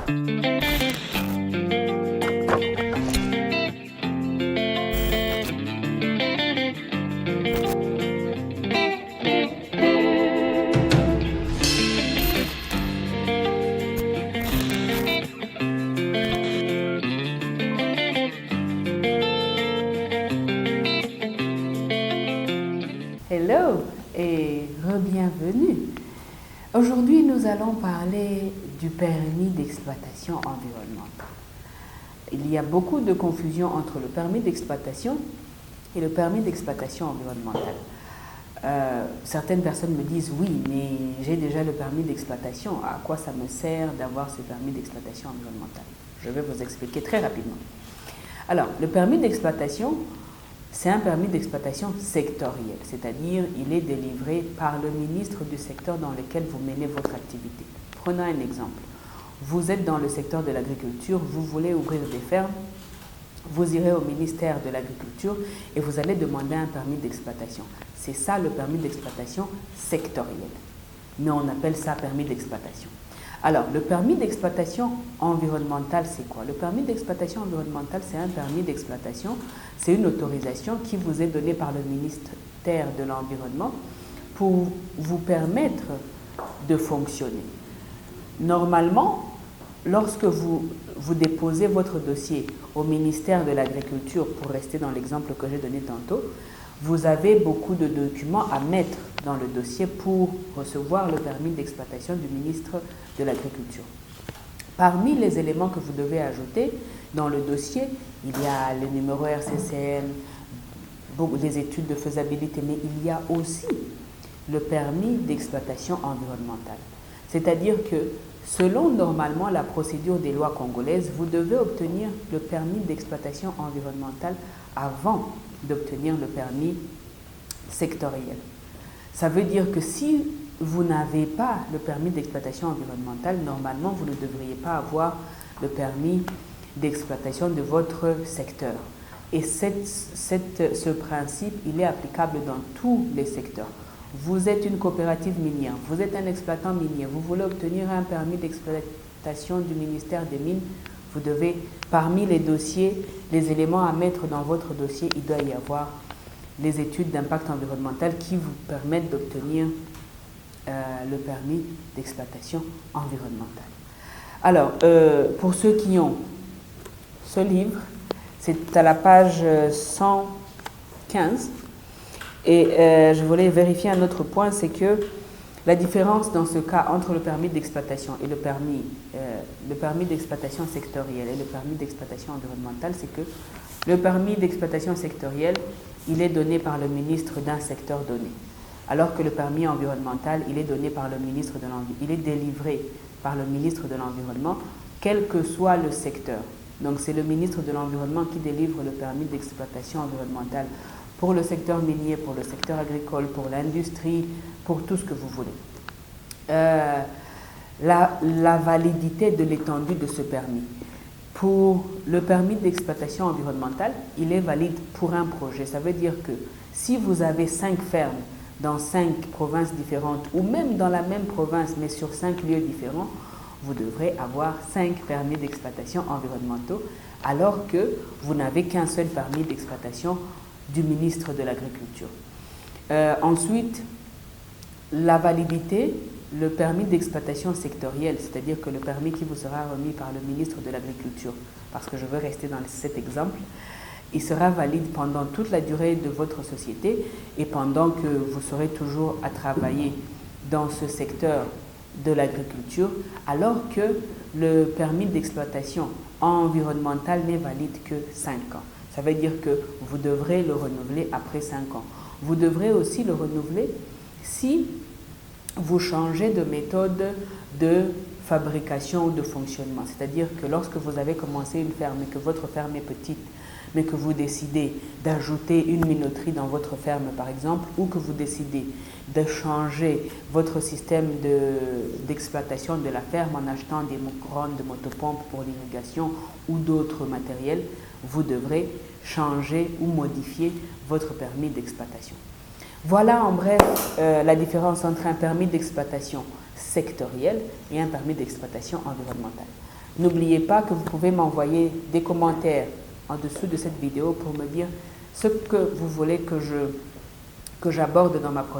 Hello et re-bienvenue. Aujourd'hui, nous allons parler du permis d'exploitation environnementale. Il y a beaucoup de confusion entre le permis d'exploitation et le permis d'exploitation environnementale. Certaines personnes me disent « oui, mais j'ai déjà le permis d'exploitation, à quoi ça me sert d'avoir ce permis d'exploitation environnementale ?» Je vais vous expliquer très rapidement. Alors, le permis d'exploitation, c'est un permis d'exploitation sectoriel, c'est-à-dire il est délivré par le ministre du secteur dans lequel vous menez votre activité. Prenons un exemple. Vous êtes dans le secteur de l'agriculture, vous voulez ouvrir des fermes, vous irez au ministère de l'Agriculture et vous allez demander un permis d'exploitation. C'est ça le permis d'exploitation sectoriel. Mais on appelle ça permis d'exploitation. Alors, le permis d'exploitation environnementale, c'est quoi? Le permis d'exploitation environnementale, c'est un permis d'exploitation, c'est une autorisation qui vous est donnée par le ministère de l'Environnement pour vous permettre de fonctionner. Normalement, lorsque vous déposez votre dossier au ministère de l'Agriculture, pour rester dans l'exemple que j'ai donné tantôt, vous avez beaucoup de documents à mettre dans le dossier pour recevoir le permis d'exploitation du ministre de l'Agriculture. Parmi les éléments que vous devez ajouter dans le dossier, il y a le numéro RCCN, les études de faisabilité, mais il y a aussi le permis d'exploitation environnementale. C'est-à-dire que selon normalement la procédure des lois congolaises, vous devez obtenir le permis d'exploitation environnementale avant d'obtenir le permis sectoriel. Ça veut dire que si vous n'avez pas le permis d'exploitation environnementale, normalement vous ne devriez pas avoir le permis d'exploitation de votre secteur. Et ce principe, il est applicable dans tous les secteurs. Vous êtes une coopérative minière, vous êtes un exploitant minier, vous voulez obtenir un permis d'exploitation du ministère des Mines, vous devez, parmi les dossiers, les éléments à mettre dans votre dossier, il doit y avoir les études d'impact environnemental qui vous permettent d'obtenir le permis d'exploitation environnementale. Alors, pour ceux qui ont ce livre, c'est à la page 115. Et je voulais vérifier un autre point, c'est que la différence dans ce cas entre le permis d'exploitation et le permis d'exploitation sectoriel et le permis d'exploitation environnementale, c'est que le permis d'exploitation sectoriel, il est donné par le ministre d'un secteur donné. Alors que le permis environnemental, il est donné par le ministre de l'Environnement, il est délivré par le ministre de l'Environnement, quel que soit le secteur. Donc c'est le ministre de l'Environnement qui délivre le permis d'exploitation environnementale pour le secteur minier, pour le secteur agricole, pour l'industrie, pour tout ce que vous voulez. La validité de l'étendue de ce permis. Pour le permis d'exploitation environnementale, il est valide pour un projet. Ça veut dire que si vous avez 5 fermes dans 5 provinces différentes, ou même dans la même province, mais sur 5 lieux différents, vous devrez avoir 5 permis d'exploitation environnementaux, alors que vous n'avez qu'un seul permis d'exploitation du ministre de l'Agriculture. Ensuite, la validité, le permis d'exploitation sectoriel, c'est-à-dire que le permis qui vous sera remis par le ministre de l'Agriculture, parce que je veux rester dans cet exemple, il sera valide pendant toute la durée de votre société et pendant que vous serez toujours à travailler dans ce secteur de l'agriculture, alors que le permis d'exploitation environnementale n'est valide que 5 ans. Ça veut dire que vous devrez le renouveler après 5 ans. Vous devrez aussi le renouveler si vous changez de méthode de fabrication ou de fonctionnement. C'est-à-dire que lorsque vous avez commencé une ferme et que votre ferme est petite, mais que vous décidez d'ajouter une minoterie dans votre ferme, par exemple, ou que vous décidez de changer votre système d'exploitation de la ferme en achetant des couronnes de motopompes pour l'irrigation ou d'autres matériels, vous devrez changer ou modifier votre permis d'exploitation. Voilà en bref la différence entre un permis d'exploitation sectoriel et un permis d'exploitation environnementale. N'oubliez pas que vous pouvez m'envoyer des commentaires en dessous de cette vidéo pour me dire ce que vous voulez que j'aborde dans ma prochaine